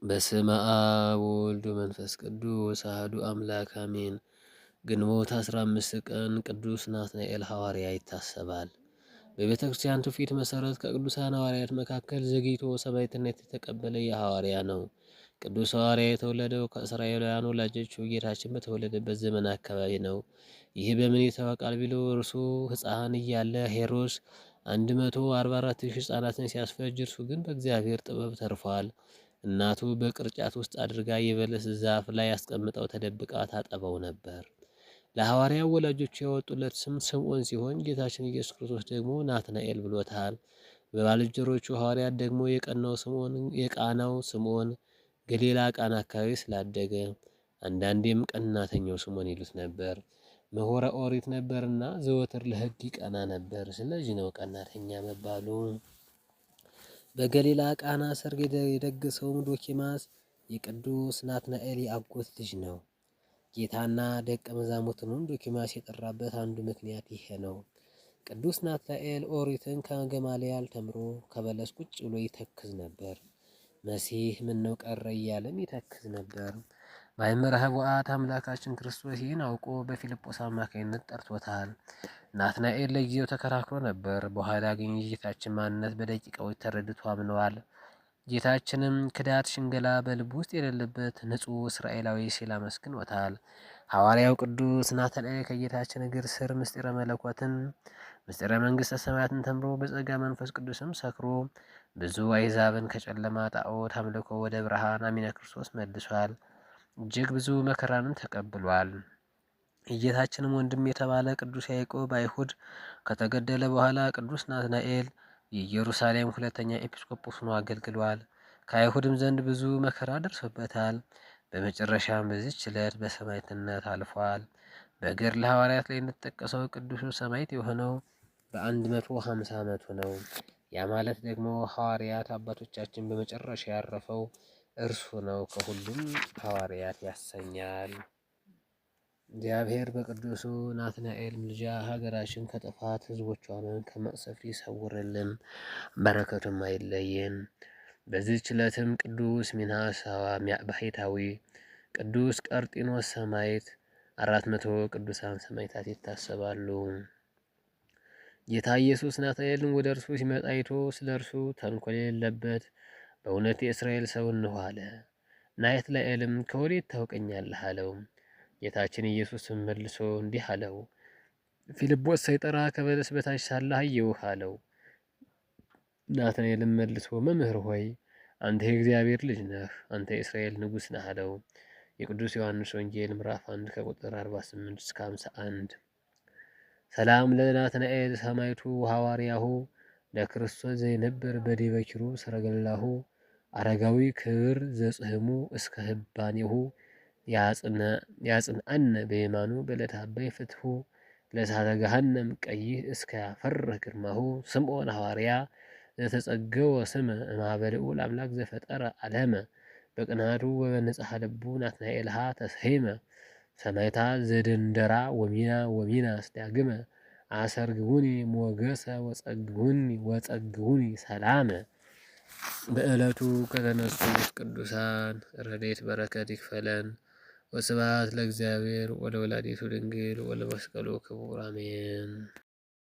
በስመ አብ ወወልድ ወመንፈስ ቅዱስ አሐዱ አምላክ አሜን። ግንቦት 15 ቀን ቅዱስ ናትናኤል ሐዋርያ ይታሰባል። በቤተ ክርስቲያን ትውፊት መሰረት ከቅዱሳን ሐዋርያት መካከል ዘግይቶ ሰማዕትነት የተቀበለ የሐዋርያ ነው። ቅዱስ ሐዋርያ የተወለደው ከእስራኤላውያን ወላጆቹ ጌታችን በተወለደበት ዘመን አካባቢ ነው። ይህ በምን ይታወቃል ቢሉ እርሱ ሕፃን እያለ ሄሮድስ 144,000 ሕፃናትን ሲያስፈጅ እርሱ ግን በእግዚአብሔር ጥበብ ተርፏል። እናቱ በቅርጫት ውስጥ አድርጋ የበለስ ዛፍ ላይ አስቀምጠው ተደብቃ ታጠበው ነበር። ለሐዋርያው ወላጆቹ ያወጡለት ስም ስምዖን ሲሆን ጌታችን ኢየሱስ ክርስቶስ ደግሞ ናትናኤል ብሎታል። በባልንጀሮቹ ሐዋርያት ደግሞ የቃናው ስምዖን ገሊላ ቃና አካባቢ ስላደገ አንዳንዴም ቀናተኛው ስምዖን ይሉት ነበር። ምሁረ ኦሪት ነበርና ዘወትር ለሕግ ይቀና ነበር። ስለዚህ ነው ቀናተኛ መባሉ። በገሊላ ቃና ሰርግ የደገሰውም ዶኪማስ የቅዱስ ናትናኤል የአጎት ልጅ ነው። ጌታና ደቀ መዛሙርቱንም ዶኪማስ የጠራበት አንዱ ምክንያት ይሄ ነው። ቅዱስ ናትናኤል ኦሪትን ከገማልያል ተምሮ ከበለስ ቁጭ ብሎ ይተክዝ ነበር። መሲህ ምነው ቀረ እያለም ይተክዝ ነበር። ማእምረ ኅቡዓት አምላካችን ክርስቶስ ይህን አውቆ በፊልጶስ አማካኝነት ጠርቶታል። ናትናኤል ለጊዜው ተከራክሮ ነበር። በኋላ ግን የጌታችን ማንነት በደቂቃዎች ተረድቶ አምነዋል። ጌታችንም ክዳት፣ ሽንገላ በልቡ ውስጥ የሌለበት ንጹሕ እስራኤላዊ ሲል አመስግኖታል። ሐዋርያው ቅዱስ ናትናኤል ከጌታችን እግር ስር ምስጢረ መለኮትን ምስጢረ መንግሥተ ሰማያትን ተምሮ በጸጋ መንፈስ ቅዱስም ሰክሮ ብዙ አሕዛብን ከጨለማ ጣዖት አምልኮ ወደ ብርሃን አሚነ ክርስቶስ መልሷል። እጅግ ብዙ መከራንም ተቀብሏል። የጌታችንም ወንድም የተባለ ቅዱስ ያዕቆብ አይሁድ ከተገደለ በኋላ ቅዱስ ናትናኤል የኢየሩሳሌም ሁለተኛ ኤጲስቆጶስ ሆኖ አገልግሏል። ከአይሁድም ዘንድ ብዙ መከራ ደርሶበታል። በመጨረሻም በዚህች ዕለት በሰማዕትነት አልፏል። በገድለ ሐዋርያት ላይ እንደተጠቀሰው ቅዱሱ ሰማዕት የሆነው በ150 ዓመቱ ነው። ያ ማለት ደግሞ ሐዋርያት አባቶቻችን በመጨረሻ ያረፈው እርሱ ነው። ከሁሉም ሐዋርያት ያሰኛል። እግዚአብሔር በቅዱሱ ናትናኤል ምልጃ ሀገራችን ከጥፋት ሕዝቦቿን ከመቅሰፍት ይሰውርልን፣ በረከቱም አይለየን። በዚህች ዕለትም ቅዱስ ሚናስ ባሕታዊ፣ ቅዱስ ቀርጢኖስ ሰማዕት፣ 400 ቅዱሳን ሰማዕታት ይታሰባሉ። ጌታ ኢየሱስ ናትናኤልን ወደ እርሱ ሲመጣ አይቶ ስለ እርሱ ተንኮል የሌለበት በእውነት የእስራኤል ሰው እንሆ አለ። ናትናኤልም ከወዴት ታውቀኛለህ አለው። ጌታችን ኢየሱስም መልሶ እንዲህ አለው፣ ፊልጶስ ሳይጠራ ከበለስ በታች ሳለህ አየሁህ አለው። ናትናኤልም መልሶ መምህር ሆይ አንተ የእግዚአብሔር ልጅ ነህ፣ አንተ የእስራኤል ንጉሥ ነህ አለው። የቅዱስ ዮሐንስ ወንጌል ምዕራፍ 1 ከቁጥር 48 እስከ 51። ሰላም ለናትናኤል ሰማዕቱ ሐዋርያሁ ለክርስቶስ ዘይነብር በዲበ ኪሩብ ሰረገላሁ አረጋዊ ክብር ዘጽህሙ እስከ ህባኔሁ ያጽንአነ በየማኑ በዕለተ አባይ ፍትሑ ለእሳተ ገሃነም ቀይህ እስከ ያፈርህ ግርማሁ ስምዖን ሐዋርያ ዘተጸገወ ስመ እምኀበ አምላክ ዘፈጠረ ዓለመ በቅንዓቱ ወበንጽሐ ልቡ ናትናኤልሃ ተሰይመ ሰማዕታት ዘደንደራ ወሚና አስዳግመ አሰርግቡኒ ሞገሰ ወጸግቡኒ ሰላመ። በዕለቱ ከተነሱት ቅዱሳን ረድኤት በረከት ይክፈለን። ወስብሐት ለእግዚአብሔር ወለወላዲቱ ድንግል ወለመስቀሉ ክቡር አሜን።